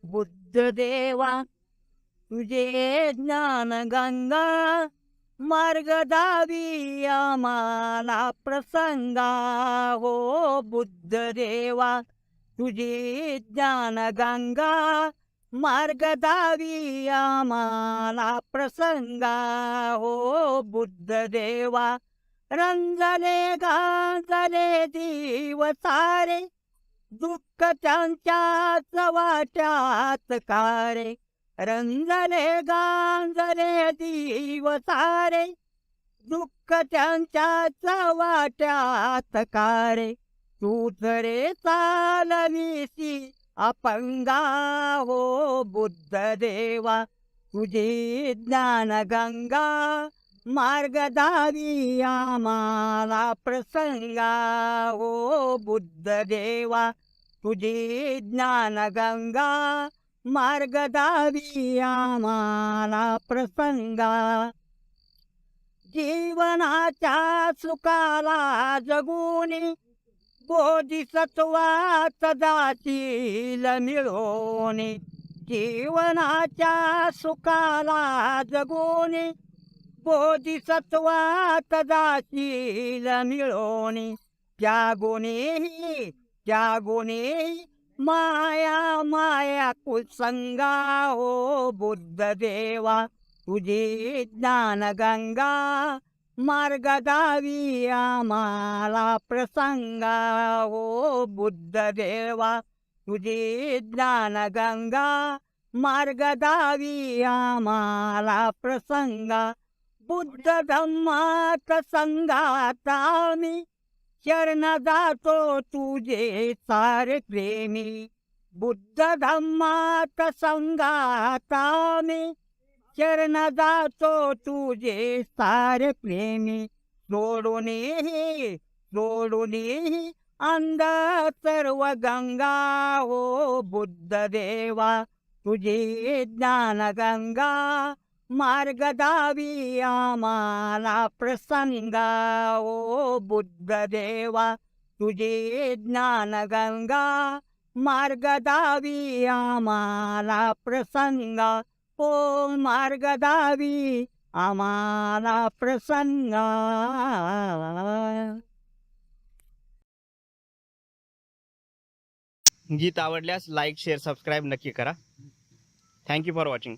बुद्ध देवा तुझे ज्ञान गंगा मार्ग दावी आम्हाला प्रसंगा हो बुद्ध देवा तुझी ज्ञान गंगा मार्ग दावी आम्हाला प्रसंगा हो बुद्ध देवा रंजले गांजले दिवसारे दुःख त्यांच्याच वाट्यात कारे रंजले गांजले दिवसारे दुःख त्यांच्याच वाट्यात कारे तू रे चालवीसी अपंगा हो बुद्ध देवा तुझी ज्ञान गंगा मार्ग दावी आम्हाला प्रसंगा हो बुद्ध देवा तुझी ज्ञान गंगा मार्ग दावी आम्हाला प्रसंगा जीवनाच्या सुखाला जगूनी बोधिसत्वात जातील मिळवणे जीवनाच्या सुखाला जगूनी बोधिसत्वात जातील मिळवणे त्यागुणी माया माया कुसंगा हो बुद्ध देवा तुझी ज्ञान गंगा मार्ग दावी आम्हाला प्रसंगा हो बुद्ध देवा तुझी ज्ञान गंगा मार्ग दावी आम्हाला प्रसंगा बुद्ध धम्मात संगात आम्ही शरण जातो तुझे सारे प्रेमी बुद्ध धम्मात संगात आम्ही शरण जातो तुझे सारे प्रेमी सोडून अंध सर्व गंगा हो बुद्ध देवा तुझी ज्ञान गंगा मार्ग दावी आम्हाला प्रसंगा ओ बुद्ध देवा तुझी ज्ञान गंगा मार्ग दावी आम्हाला प्रसंगा ओ मार्ग दावी आम्हाला प्रसंगा. गीत आवडल्यास लाईक शेअर सबस्क्राईब नक्की करा. Thank you for watching.